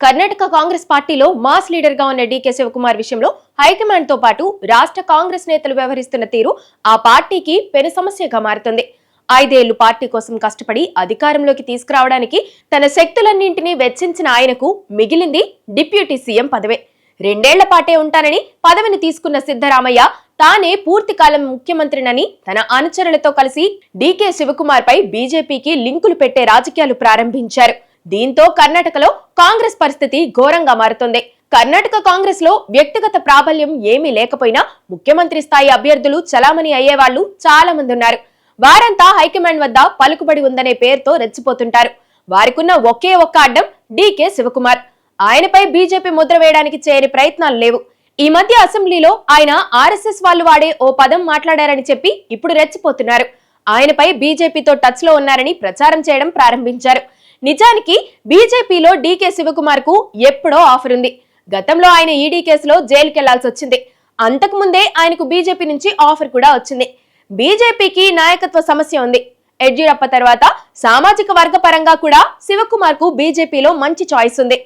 కర్ణాటక కాంగ్రెస్ పార్టీలో mass leader గా ఉన్న డీకే శివకుమార్ విషయంలో హైకమాండ్ తో పాటు రాష్ట్ర కాంగ్రెస్ నేతలు వ్యవహరిస్తున్న తీరు ఆ పార్టీకి పెను సమస్యగా మారుతుంది. 5 ఏళ్లు పార్టీ కోసం కష్టపడి అధికారంలోకి తీసుకురావడానికి తన శక్తులన్నింటినీ వెచ్చించిన ఆయనకు మిగిలింది డిప్యూటీ సీఎం పదవే. 2 ఏళ్ల పాటే ఉంటానని పదవిని తీసుకున్న సిద్ధరామయ్య తానే పూర్తి కాలం ముఖ్యమంత్రినని తన అనుచరులతో కలిసి డీకే శివకుమార్ పై బీజేపీకి లింకులు పెట్టే రాజకీయాలు ప్రారంభించారు. దీంతో కర్ణాటకలో కాంగ్రెస్ పరిస్థితి ఘోరంగా మారుతుంది. కర్ణాటక కాంగ్రెస్ లో వ్యక్తిగత ప్రాబల్యం ఏమీ లేకపోయినా ముఖ్యమంత్రి స్థాయి అభ్యర్థులు చలామణి అయ్యేవాళ్లు చాలా మంది ఉన్నారు. వారంతా హైకమాండ్ వద్ద పలుకుబడి ఉందనే పేరుతో రెచ్చిపోతుంటారు. వారికున్న ఒకే ఒక్క అడ్డం డీకే శివకుమార్. ఆయనపై బీజేపీ ముద్ర వేయడానికి చేయని ప్రయత్నాలు లేవు. ఈ మధ్య అసెంబ్లీలో ఆయన ఆర్ఎస్ఎస్ వాళ్ళు వాడే ఓ పదం మాట్లాడారని చెప్పి ఇప్పుడు రెచ్చిపోతున్నారు. ఆయనపై బీజేపీతో టచ్ లో ఉన్నారని ప్రచారం చేయడం ప్రారంభించారు. నిజానికి బీజేపీలో డీకే శివకుమార్ కు ఎప్పుడో ఆఫర్ ఉంది. గతంలో ఆయన ఈడీ కేసులో జైలుకెళ్లాల్సి వచ్చింది. అంతకు ముందే ఆయనకు బీజేపీ నుంచి ఆఫర్ కూడా వచ్చింది. బీజేపీకి నాయకత్వ సమస్య ఉంది. యడ్యూరప్ప తర్వాత సామాజిక వర్గ పరంగా కూడా శివకుమార్ కు బీజేపీలో మంచి చాయిస్ ఉంది.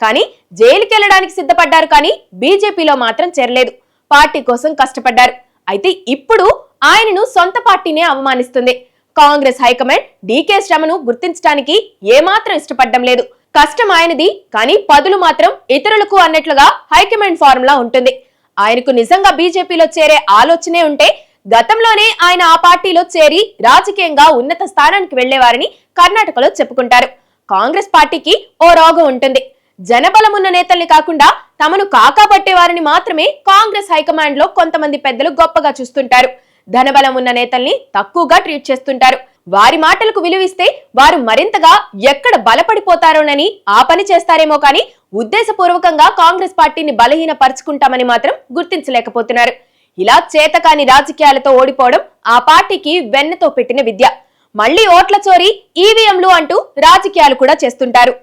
కానీ జైలుకెళ్లడానికి సిద్ధపడ్డారు, కానీ బీజేపీలో మాత్రం చేరలేదు. పార్టీ కోసం కష్టపడ్డారు. అయితే ఇప్పుడు ఆయనను సొంత పార్టీనే అవమానిస్తుంది. కాంగ్రెస్ హైకమాండ్ డీకే శ్రమను గుర్తించడానికి ఏమాత్రం ఇష్టపడడం లేదు. కష్టం ఆయనది, కానీ పదులు మాత్రం ఇతరులకు అన్నట్లుగా హైకమాండ్ ఫార్ములా ఉంటుంది. ఆయనకు నిజంగా బీజేపీలో చేరే ఆలోచనే ఉంటే గతంలోనే ఆయన ఆ పార్టీలో చేరి రాజకీయంగా ఉన్నత స్థానానికి వెళ్లేవారని కర్ణాటకలో చెప్పుకుంటారు. కాంగ్రెస్ పార్టీకి ఓ రోగం ఉంటుంది. జనబలం ఉన్న నేతల్ని కాకుండా తమను కాకాపట్టేవారిని మాత్రమే కాంగ్రెస్ హైకమాండ్ లో కొంతమంది పెద్దలు గొప్పగా చూస్తుంటారు. ధనబలం ఉన్న నేతల్ని తక్కువగా ట్రీట్ చేస్తుంటారు. వారి మాటలకు విలువిస్తే వారు మరింతగా ఎక్కడ బలపడిపోతారోనని ఆ పని చేస్తారేమో, కానీ ఉద్దేశపూర్వకంగా కాంగ్రెస్ పార్టీని బలహీనపరుచుకుంటామని మాత్రం గుర్తించలేకపోతున్నారు. ఇలా చేతకాని రాజకీయాలతో ఓడిపోవడం ఆ పార్టీకి వెన్నతో పెట్టిన విద్య. మళ్లీ ఓట్ల చోరీ, ఈవీఎంలు అంటూ రాజకీయాలు కూడా చేస్తుంటారు.